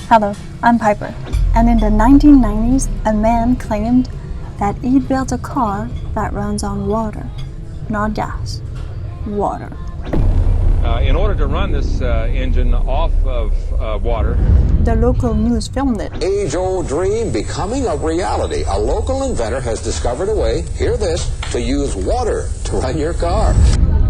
Hello, I'm Piper, and in the 1990s, a man claimed that he'd built a car that runs on water, not gas, water. In order to run this engine off of water, the local news filmed it. Age-old dream becoming a reality. A local inventor has discovered a way, hear this, to use water to run your car.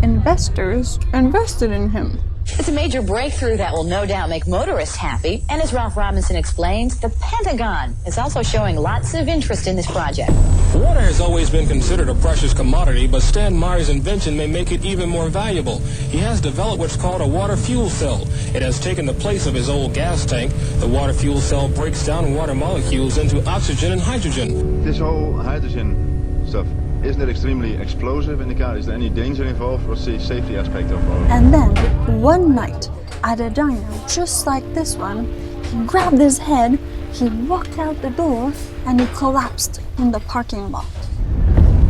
Investors invested in him. It's a major breakthrough that will no doubt make motorists happy. And as Ralph Robinson explains, the Pentagon is also showing lots of interest in this project. Water has always been considered a precious commodity, but Stan Meyer's invention may make it even more valuable. He has developed what's called a water fuel cell. It has taken the place of his old gas tank. The water fuel cell breaks down water molecules into oxygen and hydrogen. This whole hydrogen stuff, isn't it extremely explosive in the car? Is there any danger involved or safety aspect of it? And then, one night, at a diner just like this one, he grabbed his head, he walked out the door, and he collapsed in the parking lot.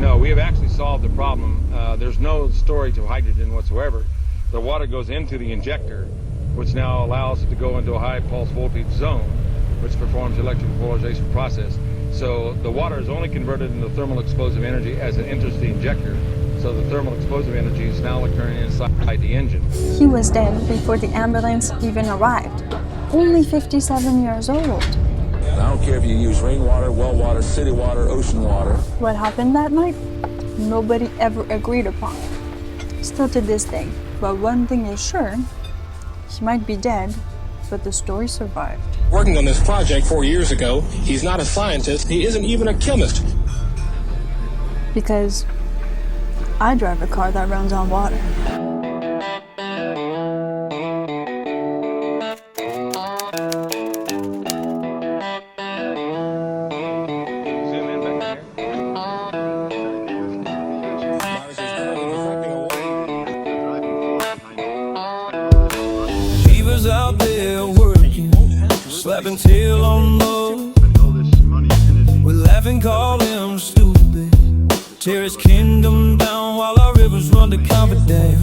no, we have actually solved the problem. There's no storage of hydrogen whatsoever. The water goes into the injector, which now allows it to go into a high pulse voltage zone, which performs the electrical polarization process. So the water is only converted into thermal explosive energy as it enters the injector. So the thermal explosive energy is now occurring inside the engine. He was dead before the ambulance even arrived. Only 57 years old. And I don't care if you use rainwater, well water, city water, ocean water. What happened that night? Nobody ever agreed upon. Still to this day. But one thing is sure, he might be dead, but the story survived. Working on this project 4 years ago, he's not a scientist, he isn't even a chemist. Because I drive a car that runs on water. Zoom in back here. Beavers out there working, slapping tail on low. We laugh and call them stupid. Tear his kingdom down while our rivers run to confidence.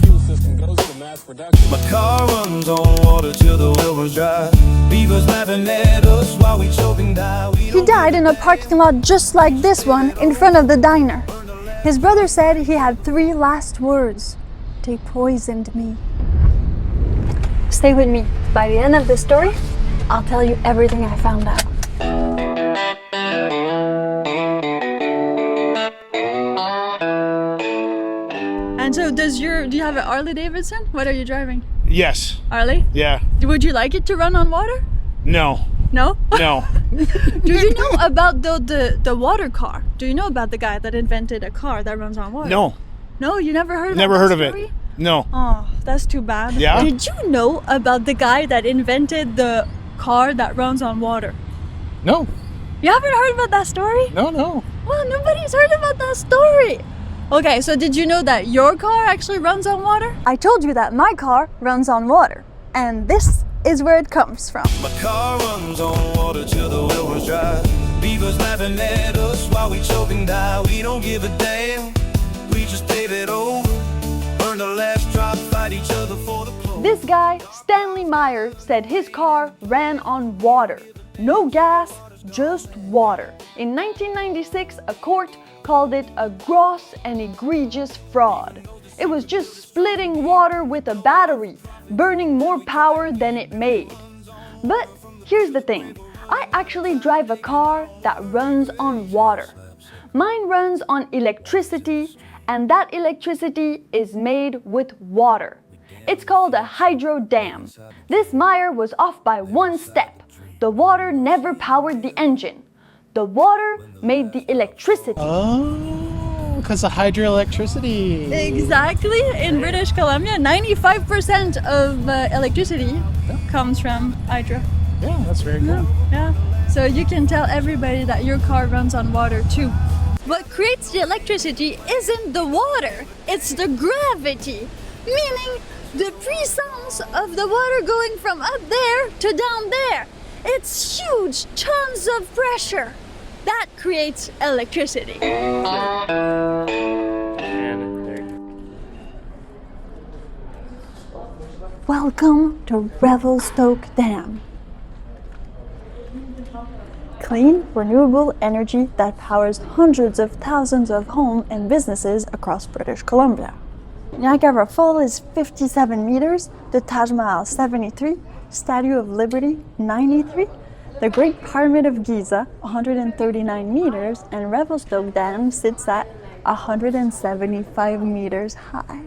My car runs on water till the well was dry. Beavers laughing at us while we choke and die. He died in a parking lot just like this one in front of the diner. His brother said he had 3 last words. They poisoned me. Stay with me. By the end of the story, I'll tell you everything I found out. And so do you have an Harley Davidson? What are you driving? Yes. Harley? Yeah. Would you like it to run on water? No. No? No. Do you know about the water car? Do you know about the guy that invented a car that runs on water? No. No, you never heard of Never that heard of story? it. No. Oh, that's too bad. Yeah? Did you know about the guy that invented the car that runs on water? No. You haven't heard about that story? No. Well, nobody's heard about that story. Okay, so did you know that your car actually runs on water? I told you that my car runs on water. And this is where it comes from. My car runs on water till the well was dry. Beavers laughing at us while we choke and die. We don't give a damn. We just pave it over. Burn the last drop, fight each other for the clothes. This guy, Stanley Meyer, said his car ran on water. No gas, just water. In 1996, a court called it a gross and egregious fraud. It was just splitting water with a battery, burning more power than it made. But here's the thing, I actually drive a car that runs on water. Mine runs on electricity, and that electricity is made with water. It's called a hydro dam. This Meyer was off by one step. The water never powered the engine. The water made the electricity. Oh, because of hydroelectricity. Exactly. In British Columbia, 95% of electricity comes from hydro. Yeah, that's very cool. Yeah. So you can tell everybody that your car runs on water too. What creates the electricity isn't the water, it's the gravity. Meaning the puissance of the water going from up there to down there. It's huge tons of pressure. That creates electricity. Welcome to Revelstoke Dam. clean, renewable energy that powers hundreds of thousands of homes and businesses across British Columbia. Niagara Falls is 57 meters, the Taj Mahal 73, Statue of Liberty 93, the Great Pyramid of Giza 139 meters, and Revelstoke Dam sits at 175 meters high.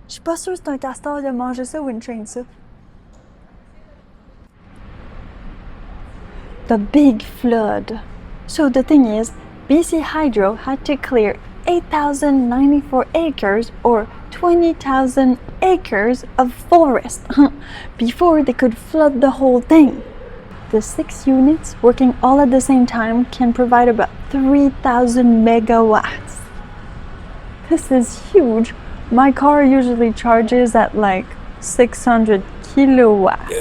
Je suis pas sûre que c'est un castor de manger ça ou une chaîne ça. The big flood. So the thing is, BC Hydro had to clear 8,094 acres or 20,000 acres of forest before they could flood the whole thing. The 6 units working all at the same time can provide about 3,000 megawatts. This is huge. My car usually charges at like 600 kilowatts.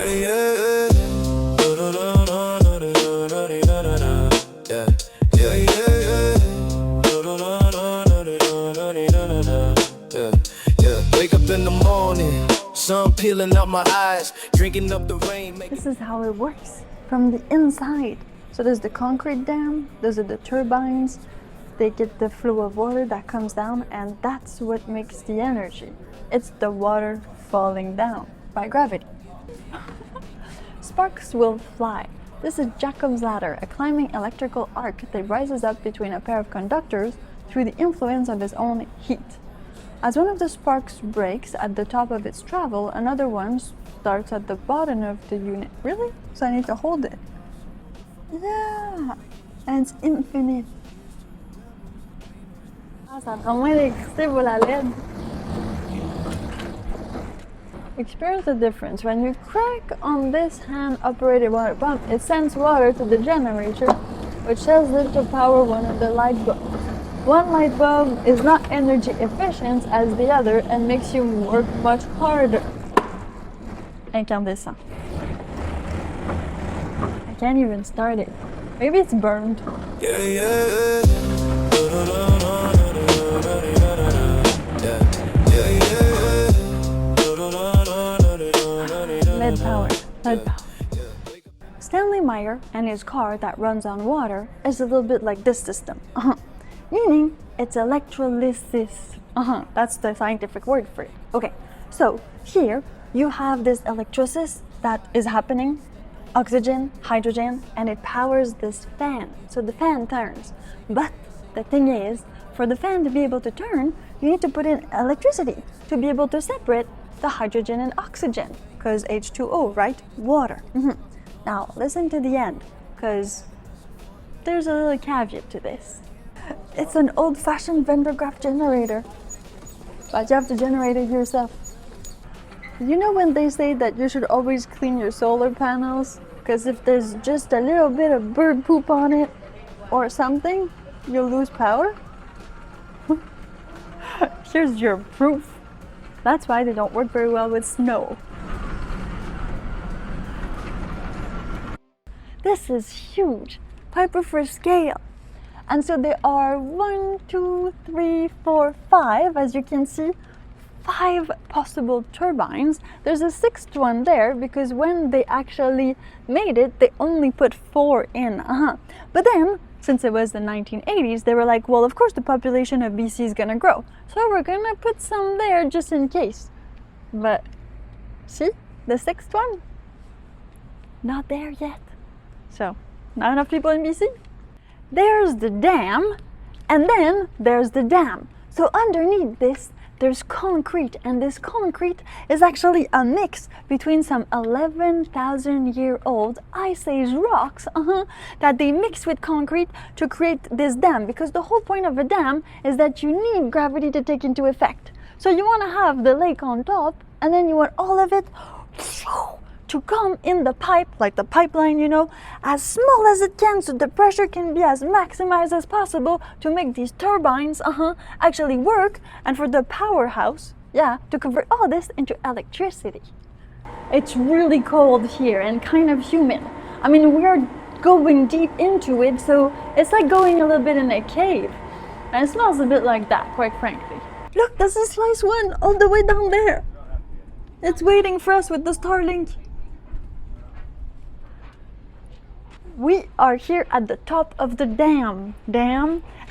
Wake up in the morning, sun peeling out my eyes, drinking up the rain. This is how it works from the inside. So there's the concrete dam, those are the turbines. They get the flow of water that comes down, and that's what makes the energy. It's the water falling down by gravity. Sparks will fly. This is Jacob's ladder, a climbing electrical arc that rises up between a pair of conductors through the influence of its own heat. As one of the sparks breaks at the top of its travel, another one starts at the bottom of the unit. Really? So I need to hold it. Yeah! And it's infinite. Ça prend moins d'électricité pour la LED. Experience the difference. When you crack on this hand-operated water pump, it sends water to the generator, which tells it to power one of the light bulbs. One light bulb is not energy efficient as the other and makes you work much harder. Incandescent. I can't even start it. Maybe it's burned. Lead power. Stanley Meyer and his car that runs on water is a little bit like this system. Meaning it's electrolysis. That's the scientific word for it. Okay, so here you have this electrolysis that is happening, oxygen, hydrogen, and it powers this fan. So the fan turns. But the thing is, for the fan to be able to turn, you need to put in electricity to be able to separate the hydrogen and oxygen, because H2O, right? Water. Now listen to the end, because there's a little caveat to this. It's an old-fashioned Van der Graaf generator, but you have to generate it yourself. You know when they say that you should always clean your solar panels, because if there's just a little bit of bird poop on it or something, you'll lose power? Here's your proof. That's why they don't work very well with snow. This is huge. Piper for scale. And so there are 1, 2, 3, 4, 5, as you can see, 5 possible turbines. There's a 6th one there because when they actually made it, they only put 4 in. But then, since it was the 1980s, they were like, well, of course the population of BC is gonna grow, so we're gonna put some there just in case. But see, the 6th one, not there yet. So, not enough people in BC. There's the dam, and then there's the dam. So underneath this, there's concrete, and this concrete is actually a mix between some 11,000-year-old Ice Age rocks that they mix with concrete to create this dam, because the whole point of a dam is that you need gravity to take into effect. So you want to have the lake on top, and then you want all of it to come in the pipe, like the pipeline, you know, as small as it can, so the pressure can be as maximized as possible to make these turbines actually work, and for the powerhouse, to convert all this into electricity. It's really cold here and kind of humid. I mean, we're going deep into it, so it's like going a little bit in a cave. And it smells a bit like that, quite frankly. Look, there's a slice one all the way down there. It's waiting for us with the Starlink. we are here at the top of the dam,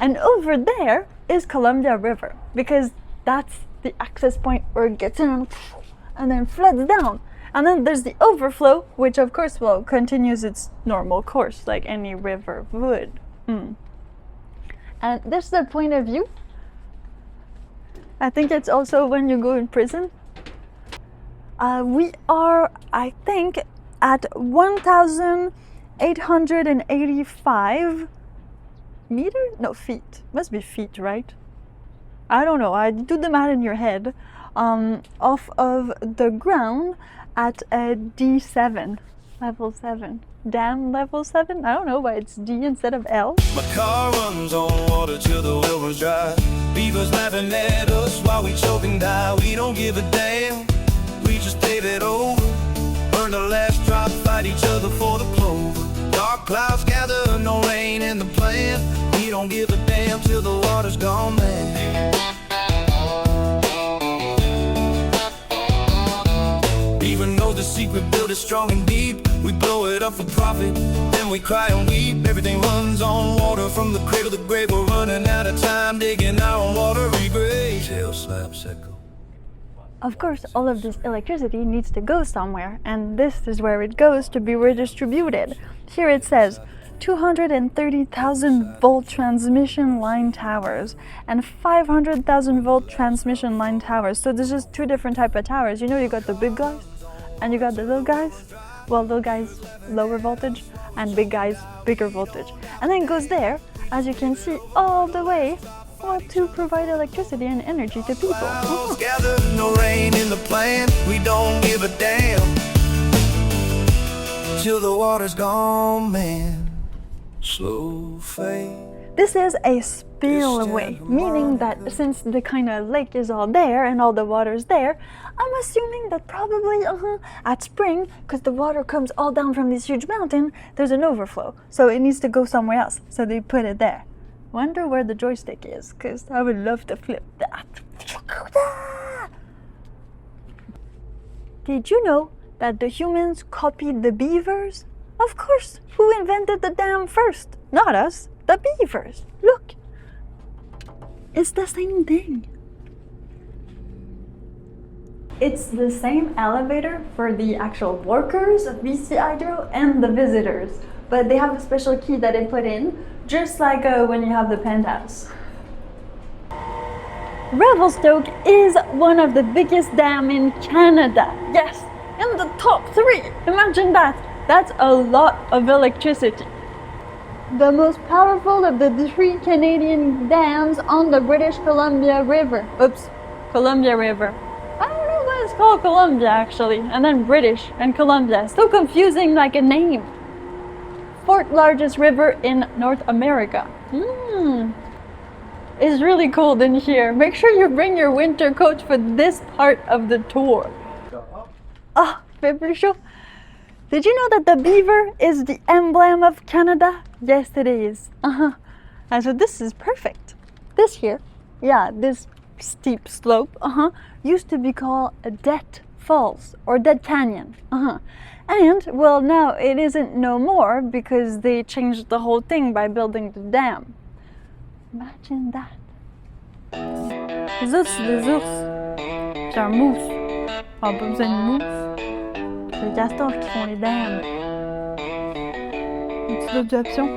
and over there is Columbia River, because that's the access point where it gets in and then floods down. And then there's the overflow, which of course, well, continues its normal course like any river would. And this is the point of view. I think it's also when you go in prison. We are, I think, at 1,885 meters? No, feet. Must be feet, right? I don't know. I do the math in your head. Off of the ground at D7, level 7. Dam level 7? I don't know why it's D instead of L. My car runs on water till the well was dry. Beavers laughing at us while we choke and die. We don't give a damn, we just pave it over. Burn the last drop, fight each other for the clover. Dark clouds gather, no rain in the plan. We don't give a damn till the water's gone, man. Even though the secret built is strong and deep, we blow it up for profit, then we cry and weep. Everything runs on water from the cradle to the grave. We're running out of time digging our own watery grave. Tail slaps echo. Of course, all of this electricity needs to go somewhere, and this is where it goes to be redistributed. Here it says 230,000 volt transmission line towers and 500,000 volt transmission line towers. So there's just two different types of towers. You know, you got the big guys and you got the little guys. Well, little guys lower voltage and big guys bigger voltage. And then it goes there, as you can see, all the way, well, to provide electricity and energy to people. Gather, no rain in the plant, we don't give a damn till the water's gone, man. Slow fade. This is a spillway, meaning that since the kind of lake is all there and all the water's there, I'm assuming that probably at spring, because the water comes all down from this huge mountain, there's an overflow. So it needs to go somewhere else. So they put it there. Wonder where the joystick is, because I would love to flip that. Did you know that the humans copied the beavers? Of course, who invented the dam first? Not us, the beavers. Look, it's the same thing. It's the same elevator for the actual workers of BC Hydro and the visitors, but they have a special key that they put in, just like when you have the penthouse. Revelstoke is one of the biggest dams in Canada. Yes, in the top 3. Imagine that. That's a lot of electricity. The most powerful of the 3 Canadian dams on the British Columbia River. Oops, Columbia River. I don't know why it's called Columbia actually, and then British and Columbia. So confusing like a name. 4th largest river in North America. It's really cold in here. Make sure you bring your winter coat for this part of the tour. Ah, fait plus chaud. Did you know that the beaver is the emblem of Canada? Yes, it is. And so this is perfect. This here, yeah, this steep slope, used to be called a Dead Falls or Dead Canyon. And, well, now it isn't no more because they changed the whole thing by building the dam. Imagine that. Les ours, c'est des ours. C'est un mousse. On n'a pas besoin de mousse. C'est les castors qui font les dams. As-tu d'autres options?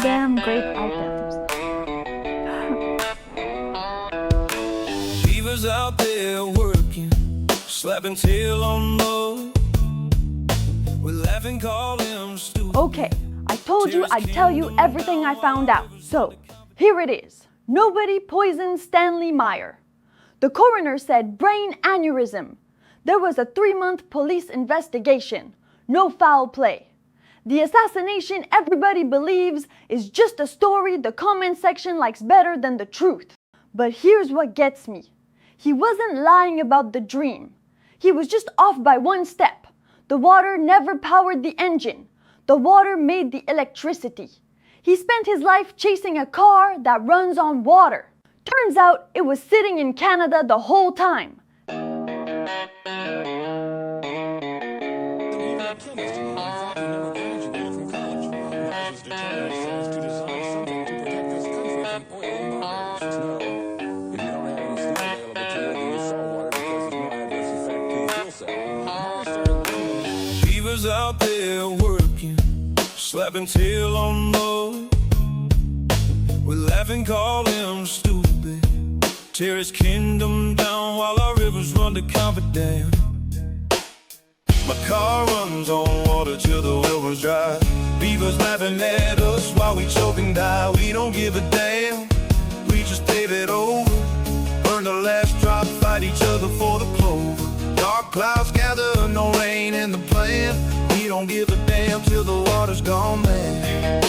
Damn great items. Beavers out there working, slapping tail on low. We laugh and call them stupid. Okay, I told you I'd tell you everything I found out. So, here it is. Nobody poisoned Stanley Meyer. The coroner said brain aneurysm. There was a 3-month police investigation. No foul play. The assassination everybody believes is just a story the comment section likes better than the truth. But here's what gets me. He wasn't lying about the dream. He was just off by 1 step. The water never powered the engine. The water made the electricity. He spent his life chasing a car that runs on water. Turns out it was sitting in Canada the whole time. Chemist, beavers out there working, slapping tail on load. We laugh and call him stupid, tear his kingdom down while our rivers run to Comfort Dam. My car runs on water till the well runs dry. Beavers laughing at us while we choke and die. We don't give a damn, we just pave it over, burn the last drop, fight each other for the clover. Dark clouds gather, no rain in the plan. We don't give a damn till the water's gone, man.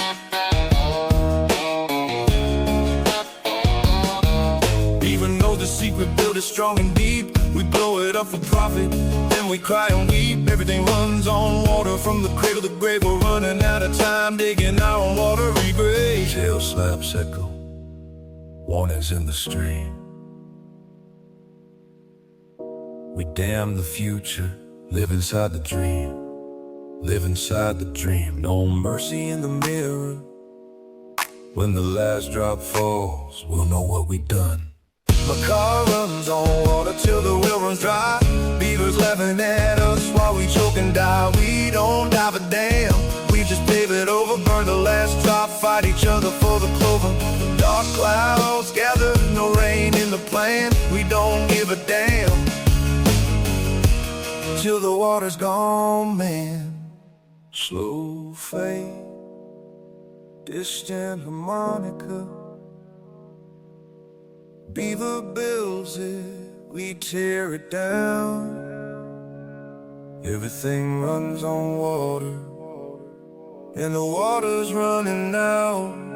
Even though the secret built is strong and deep, we blow it up for profit, then we cry and weep. Everything runs on water from the cradle to the grave. We're running out of time digging our own watery grave. Tail slaps echo, warnings in the stream. We damn the future, live inside the dream. Live inside the dream. No mercy in the mirror. When the last drop falls, we'll know what we done. My car runs on water till the well runs dry. Beavers laughing at us while we choke and die. We don't dive a damn, we just pave it over, burn the last drop, fight each other for the clover. Dark clouds gather, no rain in the plan. We don't give a damn till the water's gone, man. Slow fade, distant harmonica. Beaver builds it, we tear it down. Everything runs on water, and the water's running out.